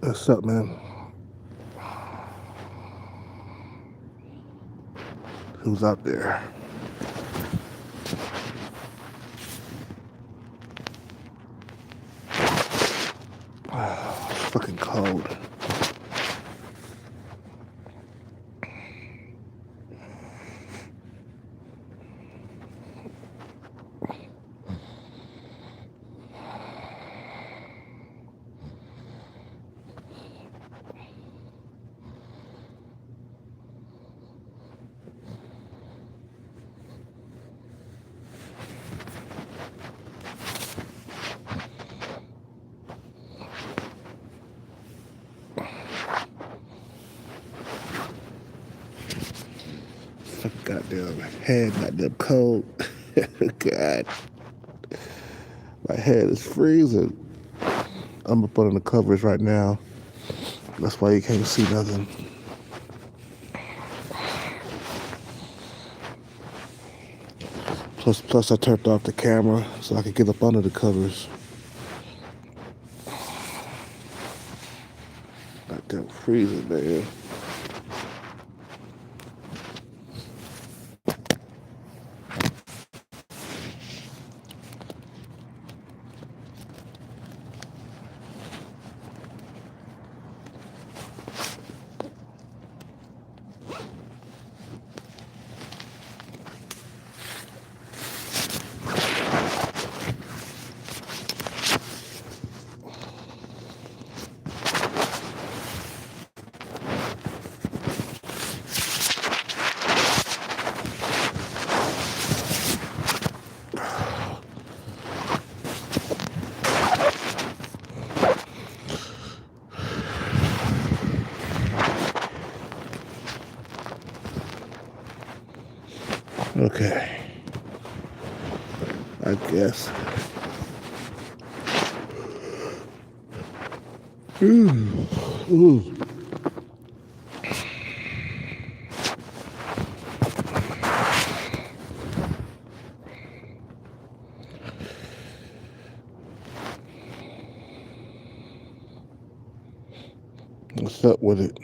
What's up, man? Who's out there? It's fucking cold. Fucking goddamn head, goddamn cold. God, my head is freezing. I'm up under the covers right now. That's why you can't see nothing. Plus, I turned off the camera so I could get up under the covers. Goddamn freezing, man. Okay, I guess. Ooh. What's up with it?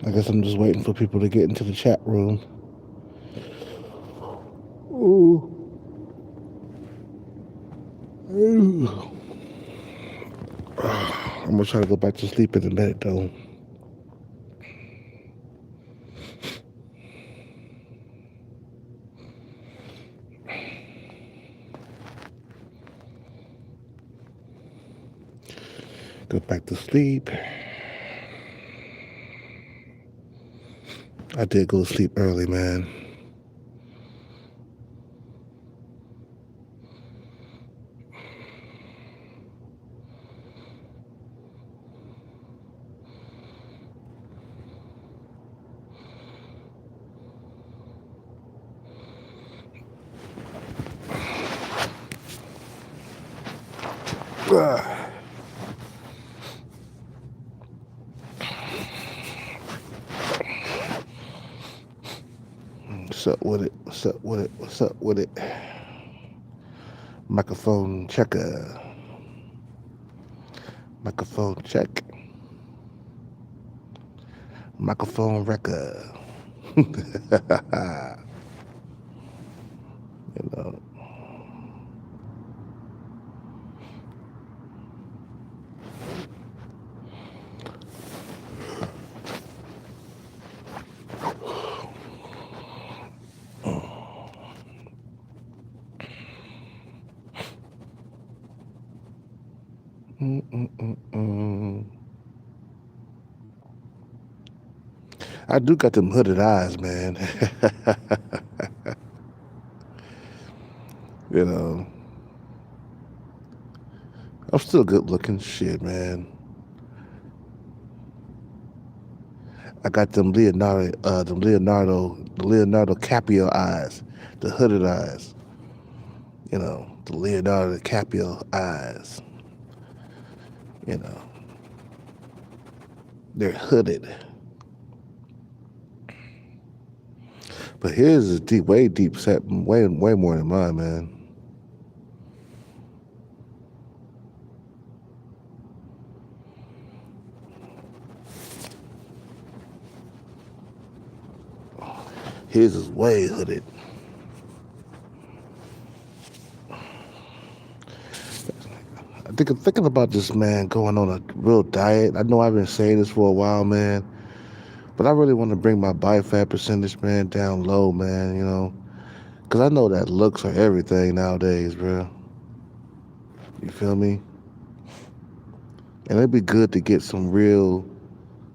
I guess I'm just waiting for people to get into the chat room. Ooh. Ooh. I'm gonna try to go back to sleep in a minute though. Go back to sleep. I did go to sleep early, man. Ah. What's up with it? What's up with it? What's up with it? Microphone checker. Microphone check. Microphone wrecker. You know. Mm-mm-mm-mm. I do got them hooded eyes, man. You know. I'm still good looking. Shit, man. I got the Leonardo Caprio eyes, the hooded eyes. You know, the Leonardo DiCaprio eyes. You know, They're hooded. But his is deep, way deep set, way more than mine, man. His is way hooded. I think I'm thinking about this man going on a real diet. I know I've been saying this for a while, man, but I really want to bring my body fat percentage, man, down low, man. Because I know that looks are everything nowadays, bro. You feel me? And it'd be good to get some real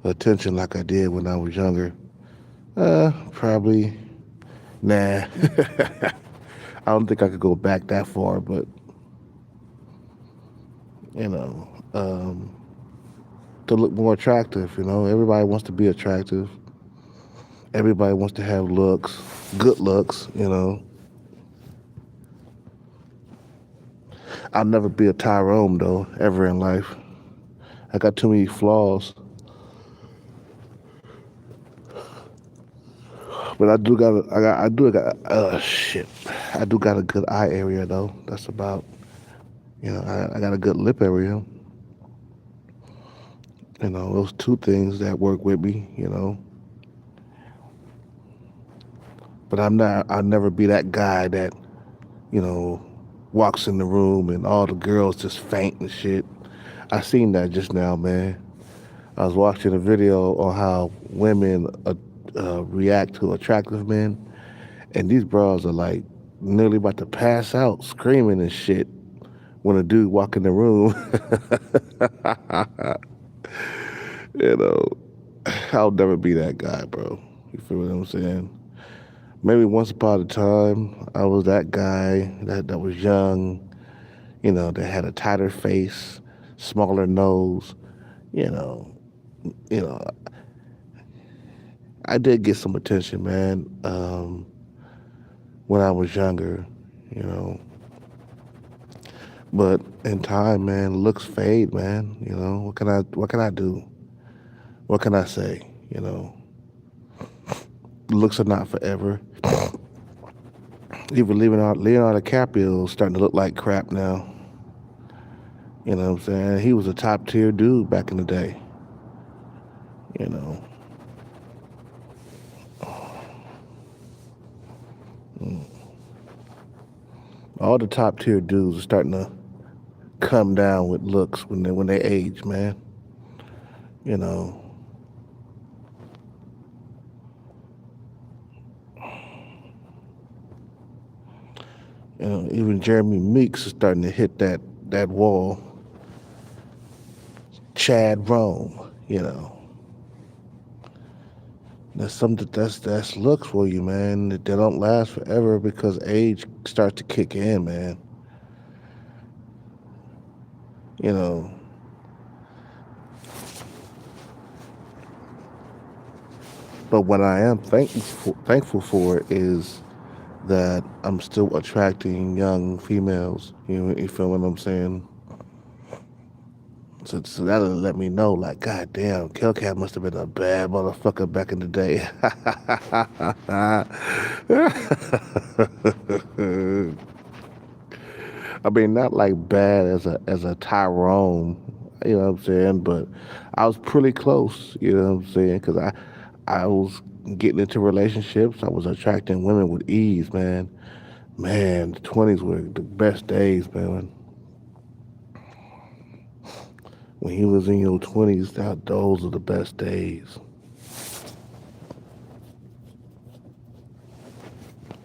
attention like I did when I was younger. Probably. Nah. I don't think I could go back that far, but you know, um, to look more attractive. Everybody wants to be attractive. Everybody wants to have looks, good looks. I'll never be a Tyrone though, ever in life. I got too many flaws, but shit. I do got a good eye area though. That's about, I got a good lip area. Those two things that work with me. But I'll never be that guy that, you know, walks in the room and all the girls just faint and shit. I seen that just now, man. I was watching a video on how women react to attractive men, and these bras are like nearly about to pass out, screaming and shit when a dude walk in the room. you know, I'll never be that guy, bro. You feel what I'm saying? Maybe once upon a time, I was that guy that was young, that had a tighter face, smaller nose, you know, you know, I did get some attention, man, when I was younger, you know. But in time, man, looks fade, man. What can I do? What can I say? Looks are not forever. Even Leonardo DiCaprio is starting to look like crap now. You know what I'm saying? He was a top tier dude back in the day. You know. All the top tier dudes are starting to come down with looks when they age, man. You know. Even Jeremy Meeks is starting to hit that wall. Chad Rome, That's something that's looks for you, man. They don't last forever because age starts to kick in, man. You know. But what I am thankful for is that I'm still attracting young females. You feel what I'm saying? So that'll let me know, like, God damn, Kelcat must have been a bad motherfucker back in the day. I mean, not like bad as a Tyrone, you know what I'm saying? But I was pretty close, you know what I'm saying? Because I was getting into relationships. I was attracting women with ease, man. Man, the 20s were the best days, man. When you was in your 20s, those are the best days.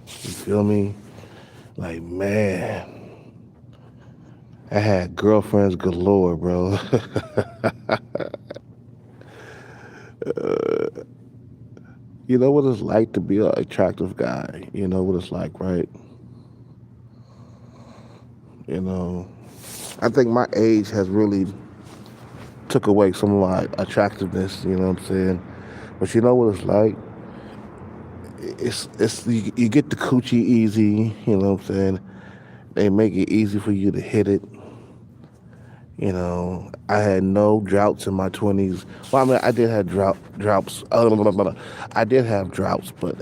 You feel me? Like, man, I had girlfriends galore, bro. You know what it's like to be an attractive guy. You know what it's like, right? You know, I think my age has really took away some of my attractiveness. You know what I'm saying? But you know what it's like? You get the coochie easy. You know what I'm saying? They make it easy for you to hit it. I had no droughts in my 20s. Well, I mean, I did have droughts. I did have droughts, but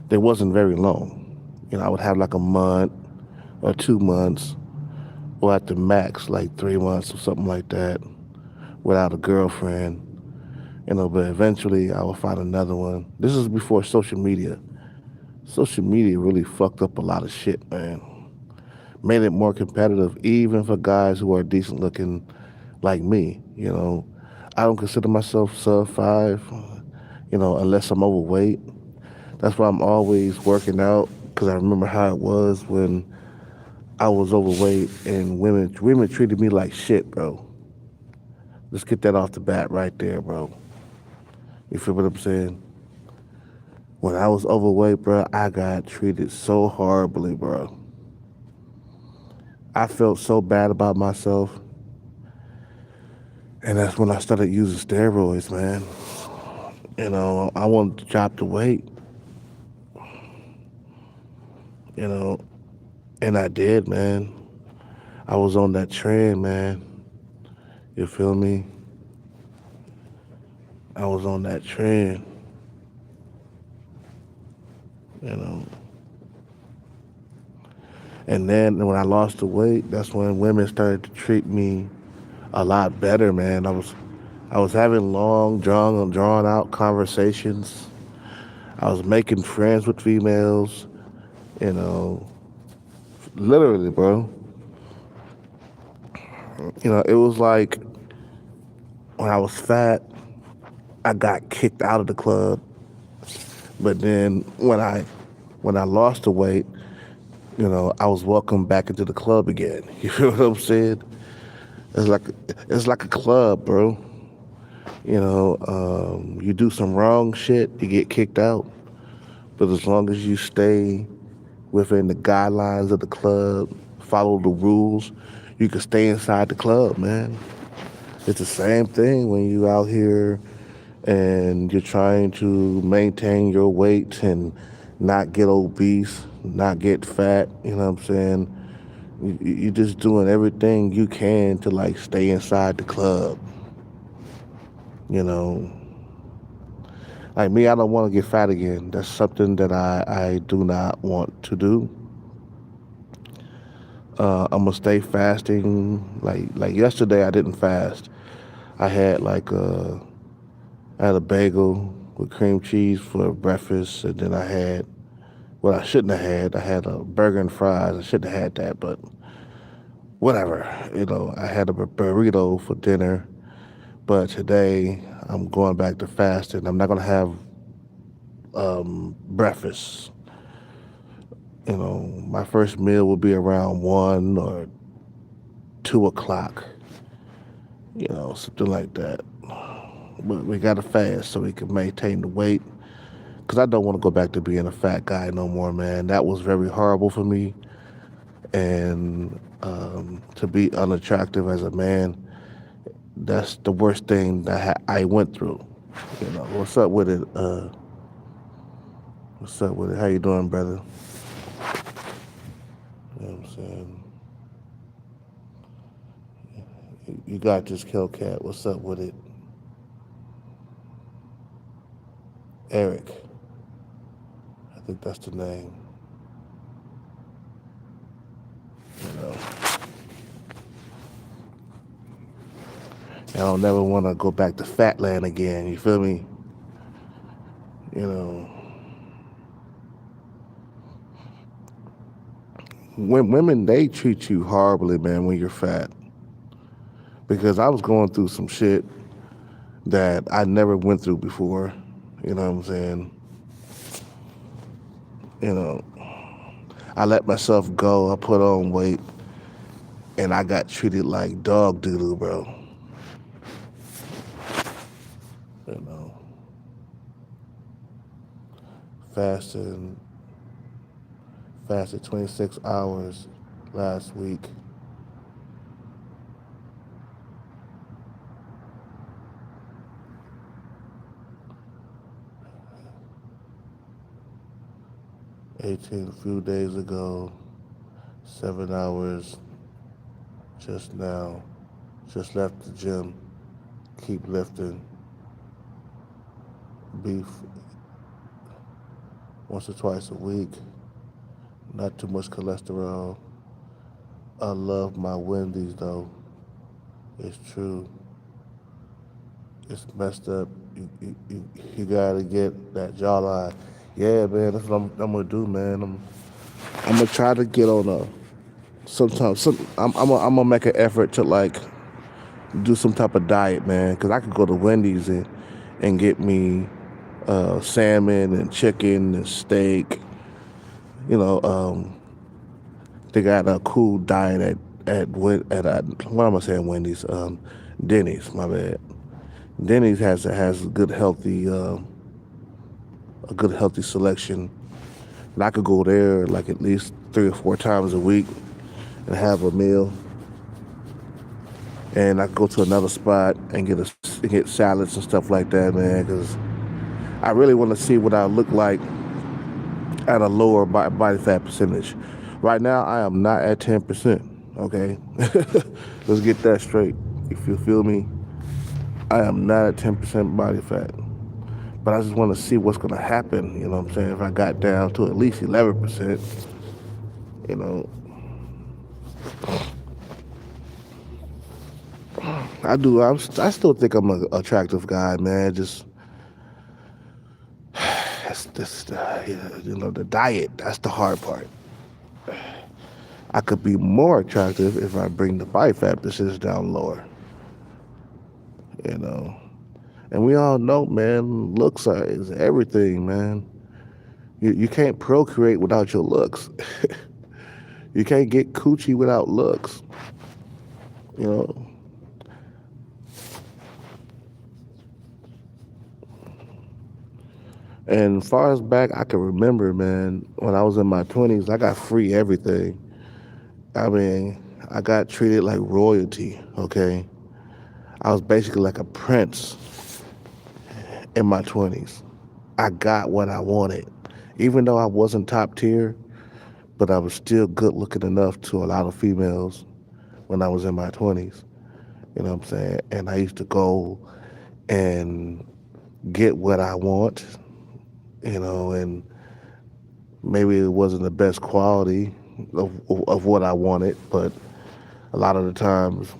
they wasn't very long. I would have like a month or 2 months, or at the max, like 3 months or something like that, without a girlfriend. But eventually I would find another one. This is before social media. Social media really fucked up a lot of shit, man. Made it more competitive, even for guys who are decent looking like me. I don't consider myself sub 5, unless I'm overweight. That's why I'm always working out, because I remember how it was when I was overweight and women treated me like shit, bro. Let's get that off the bat right there, bro. You feel what I'm saying? When I was overweight, bro, I got treated so horribly, bro. I felt so bad about myself, and that's when I started using steroids, man. I wanted to drop the weight, you know, and I did, man. I was on that trend, man. You feel me? I was on that trend, you know. And then when I lost the weight, that's when women started to treat me a lot better, man. I was having long, drawn out conversations. I was making friends with females, you know, literally, bro. It was like when I was fat, I got kicked out of the club. But then when I lost the weight, I was welcomed back into the club again. You feel what I'm saying? It's like it's like a club, bro. You do some wrong shit, you get kicked out. But as long as you stay within the guidelines of the club, follow the rules, you can stay inside the club, man. It's the same thing when you out here and you're trying to maintain your weight and not get obese, not get fat, you know what I'm saying? You're just doing everything you can to like stay inside the club, you know. Like me, I don't want to get fat again. That's something that I do not want to do. I'm gonna stay fasting. Like yesterday, I didn't fast. I had I had a bagel with cream cheese for breakfast, and then I had what I shouldn't have had. I had a burger and fries. I shouldn't have had that, but whatever. I had a burrito for dinner, but today I'm going back to fasting. I'm not gonna have breakfast. My first meal will be around 1 or 2 o'clock. Something like that. But we gotta fast so we can maintain the weight. Cause I don't want to go back to being a fat guy no more, man. That was very horrible for me, and to be unattractive as a man, that's the worst thing that I went through. What's up with it? What's up with it? How you doing, brother? You know what I'm saying? You got this Hellcat. What's up with it? Eric. I think that's the name. You know. I don't never want to go back to Fatland again. You feel me? You know. When women, they treat you horribly, man, when you're fat. Because I was going through some shit that I never went through before. You know what I'm saying? You know, I let myself go. I put on weight, and I got treated like dog doodle, bro. You know, fasted fasted 26 hours last week. 18 a few days ago. 7 hours just now. Just left the gym. Keep lifting. Beef once or twice a week. Not too much cholesterol. I love my Wendy's though. It's true. It's messed up. You gotta get that jawline. Yeah, man, that's what I'm gonna do, man. I'm gonna try to get on a sometimes. I'm gonna make an effort to like do some type of diet, man. Cause I could go to Wendy's and get me salmon and chicken and steak. You know, they got a cool diet what am I saying? Wendy's, Denny's. My bad. Denny's has a good healthy selection, and I could go there like at least 3 or 4 times a week and have a meal. And I could go to another spot and get salads and stuff like that, man. Because I really want to see what I look like at a lower body fat percentage. Right now, I am not at 10%. Okay, let's get that straight. If you feel me, I am not at 10% body fat. But I just want to see what's going to happen. You know what I'm saying? If I got down to at least 11%, you know, I do. I still think I'm an attractive guy, man. Just that's this, you know, the diet. That's the hard part. I could be more attractive if I bring the body fat percentage down lower. You know, and we all know, man, is everything, man. You can't procreate without your looks. You can't get coochie without looks. You know. And far as back I can remember, man, when I was in my 20s, I got free everything. I mean, I got treated like royalty, okay? I was basically like a prince in my 20s. I got what I wanted. Even though I wasn't top tier, but I was still good looking enough to a lot of females when I was in my 20s. You know what I'm saying? And I used to go and get what I want, you know, and maybe it wasn't the best quality of what I wanted, but a lot of the times,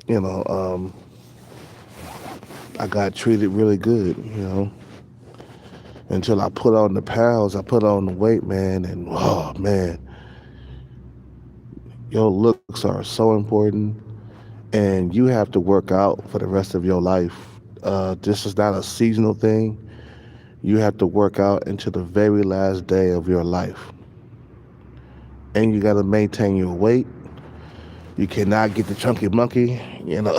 you know, I got treated really good, you know, until I put on the pounds, I put on the weight, man, and oh man, your looks are so important, and you have to work out for the rest of your life. This is not a seasonal thing. You have to work out until the very last day of your life. And you got to maintain your weight. You cannot get the chunky monkey, you know.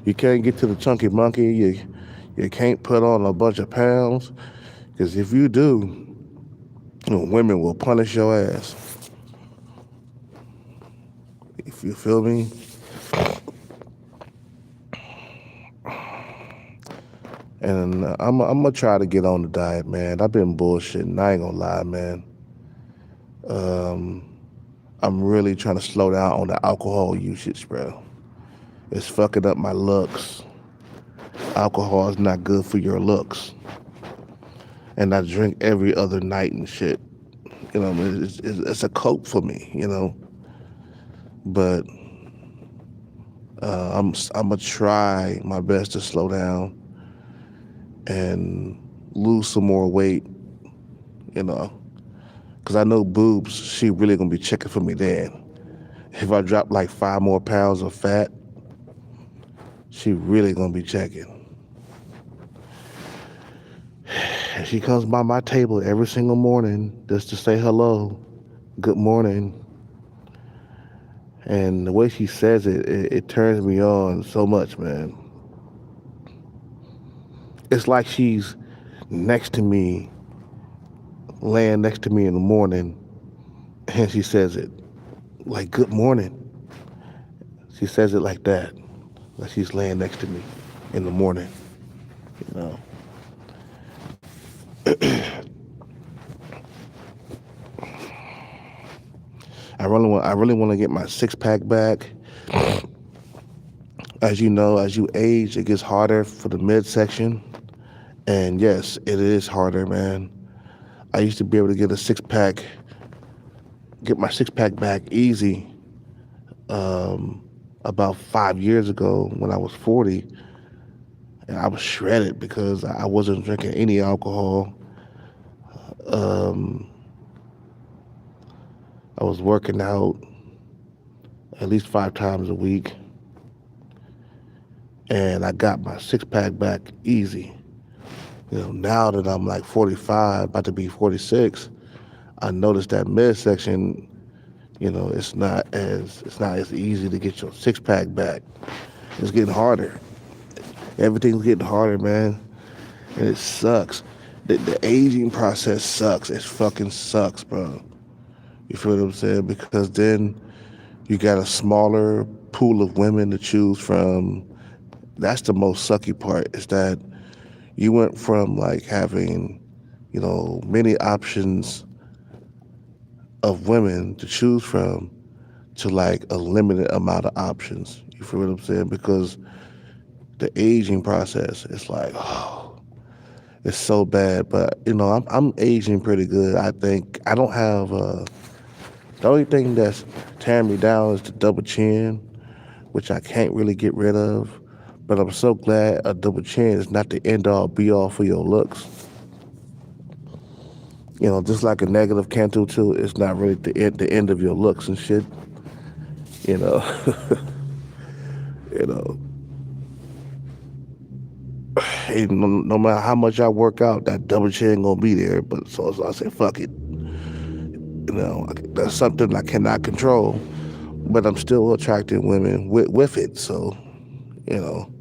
You can't get to the chunky monkey. You can't put on a bunch of pounds, because if you do, you know, women will punish your ass. If you feel me. And I'm gonna try to get on the diet, man. I've been bullshitting. I ain't gonna lie, man. I'm really trying to slow down on the alcohol usage, bro. It's fucking up my looks. Alcohol is not good for your looks. And I drink every other night and shit. You know, it's a cope for me, you know. But I'm gonna try my best to slow down and lose some more weight, you know. Because I know boobs, she really gonna be checking for me then. If I drop like 5 more pounds of fat, she really gonna be checking. And she comes by my table every single morning just to say hello, good morning. And the way she says it turns me on so much, man. It's like she's next to me, laying next to me in the morning, and she says it like good morning. She says it like that, like she's laying next to me in the morning, you know. I really want to get my six pack back. As you know, as you age, it gets harder for the midsection. And yes, it is harder, man. I used to be able to get my six pack back easy about 5 years ago when I was 40. And I was shredded because I wasn't drinking any alcohol. Um, I was working out at least 5 times a week. And I got my six pack back easy. Now that I'm like 45, about to be 46, I noticed that midsection, it's not as easy to get your six pack back. It's getting harder. Everything's getting harder, man, and it sucks. The aging process sucks. It fucking sucks, bro. You feel what I'm saying? Because then you got a smaller pool of women to choose from. That's the most sucky part. Is that you went from like having, many options of women to choose from to like a limited amount of options. You feel what I'm saying? Because the aging process is like, oh, it's so bad. But I'm aging pretty good. I think I don't have. The only thing that's tearing me down is the double chin, which I can't really get rid of. But I'm so glad a double chin is not the end all be all for your looks. Just like a negative Cantu too, it's not really the end of your looks and shit. You know, you know. Hey, no matter how much I work out, that double chin gonna be there. But so I say, fuck it. That's something I cannot control. But I'm still attracting women with it. So, you know,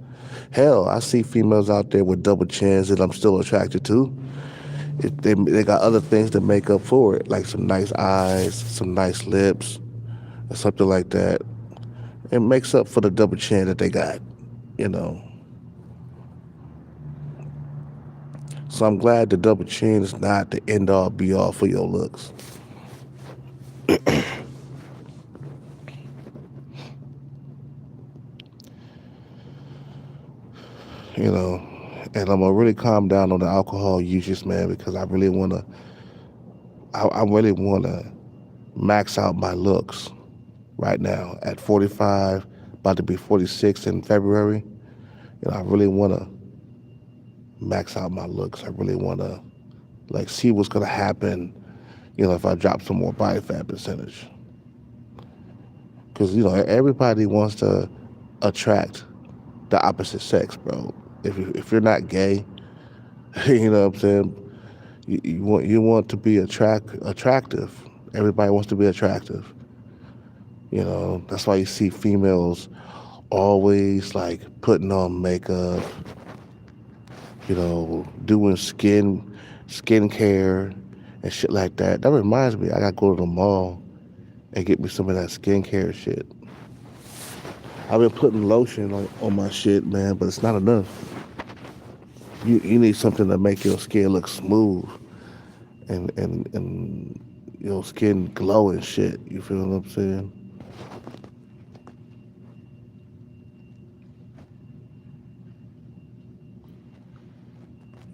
hell, I see females out there with double chins that I'm still attracted to. They got other things to make up for it, like some nice eyes, some nice lips, or something like that. It makes up for the double chin that they got, you know. So I'm glad the double chin is not the end all be all for your looks. you know. And I'm gonna really calm down on the alcohol usage, man, because I really wanna max out my looks right now at 45, about to be 46 in February. I really wanna max out my looks. I really wanna like see what's gonna happen, if I drop some more body fat percentage. Because everybody wants to attract the opposite sex, bro. If you're not gay, you know what I'm saying. You want to be attractive. Everybody wants to be attractive. That's why you see females always like putting on makeup, doing skincare and shit like that. That reminds me, I gotta go to the mall and get me some of that skincare shit. I've been putting lotion on my shit, man, but it's not enough. You need something to make your skin look smooth and your skin glow and shit. You feel what I'm saying?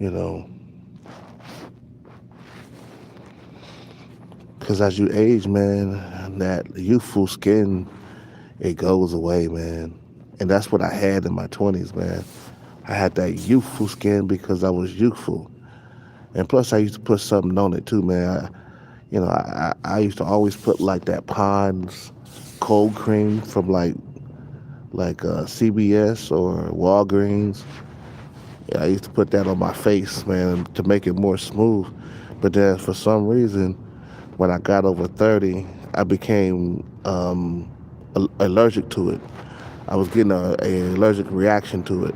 You know, because as you age, man, that youthful skin, it goes away, man. And that's what I had in my 20s, man. I had that youthful skin because I was youthful. And plus, I used to put something on it too, man. I used to always put like that Pond's cold cream from like CBS or Walgreens. Yeah, I used to put that on my face, man, to make it more smooth. But then for some reason, when I got over 30, I became allergic to it. I was getting a allergic reaction to it.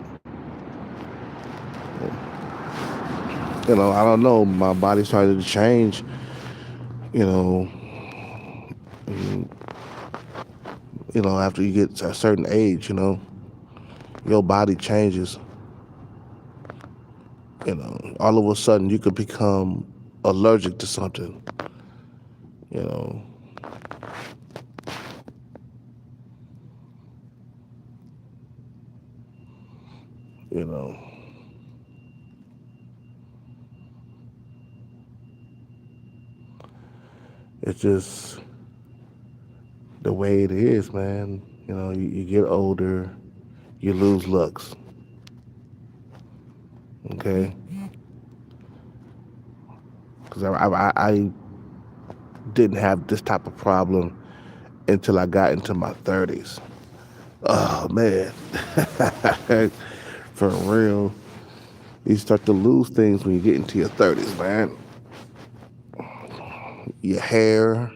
I don't know. My body started to change. You know, after you get to a certain age, your body changes. All of a sudden you could become allergic to something. You know, You know, it's just the way it is, man. You know, you get older, you lose looks. Okay, because I didn't have this type of problem until I got into my 30s. Oh man, for real, you start to lose things when you get into your 30s, man. Your hair,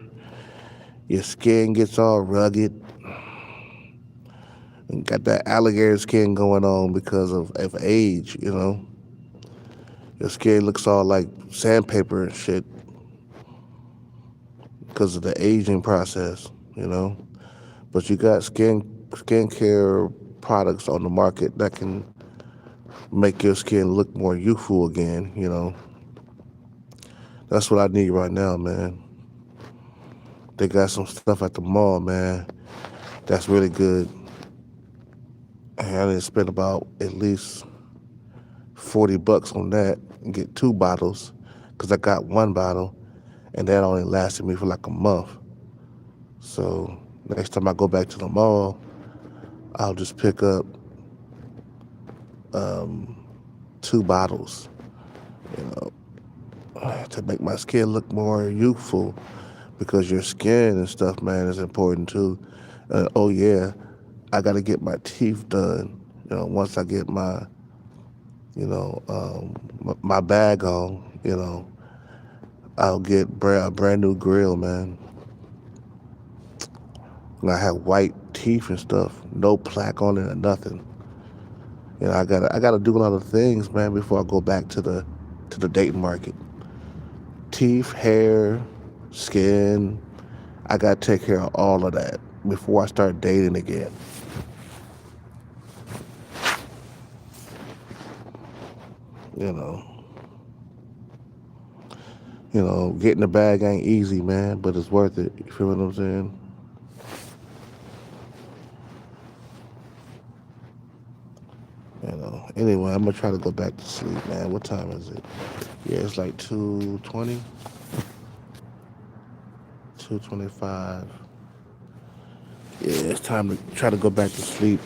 your skin gets all rugged, and got that alligator skin going on because of age. You know, your skin looks all like sandpaper and shit because of the aging process. You know, but you got skincare products on the market that can make your skin look more youthful again. You know, that's what I need right now, man. They got some stuff at the mall, man. That's really good. And I didn't spend about at least $40 on that and get two bottles because I got one bottle and that only lasted me for like a month. So next time I go back to the mall, I'll just pick up two bottles, you know, to make my skin look more youthful because your skin and stuff, man, is important too. Oh yeah, I got to get my teeth done. You know, once I get my, my bag on, I'll get a brand new grill, man. And I have white teeth and stuff, no plaque on it or nothing. You know, I gotta do a lot of things, man, before I go back to the dating market. Teeth, hair, skin. I gotta take care of all of that before I start dating again. You know, getting the bag ain't easy, man, but it's worth it. You feel what I'm saying? Anyway, I'm gonna try to go back to sleep, man. What time is it? Yeah, it's like 2:20, 2:25. Yeah, it's time to try to go back to sleep.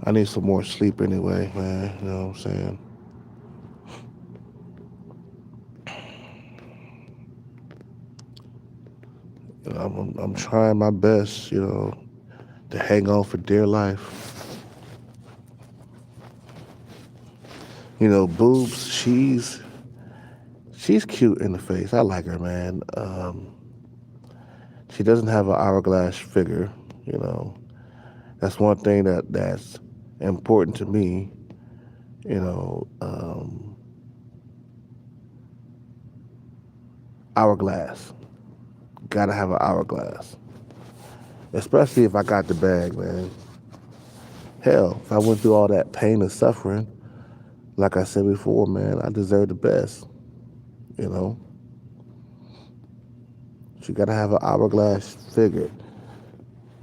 I need some more sleep anyway, man. You know what I'm saying? I'm trying my best, to hang on for dear life. Boobs, she's cute in the face. I like her, man. She doesn't have an hourglass figure. You know, that's one thing that's important to me. You know, hourglass. Gotta have an hourglass, especially if I got the bag, man. Hell, if I went through all that pain and suffering, like I said before, man, I deserve the best. You know, she gotta have an hourglass figure,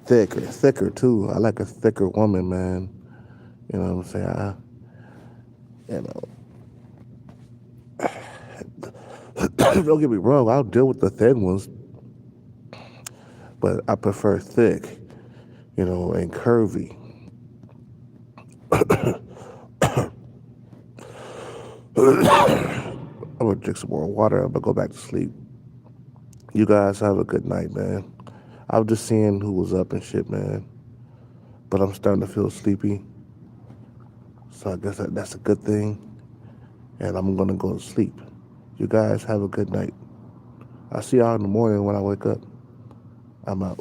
thicker too. I like a thicker woman, man. You know what I'm saying? You don't get me wrong. I'll deal with the thin ones, but I prefer thick, and curvy. I'm gonna drink some more water. I'm gonna go back to sleep. You guys have a good night, man. I was just seeing who was up and shit, man. But I'm starting to feel sleepy, so I guess that's a good thing. And I'm gonna go to sleep. You guys have a good night. I'll see y'all in the morning when I wake up. I'm out.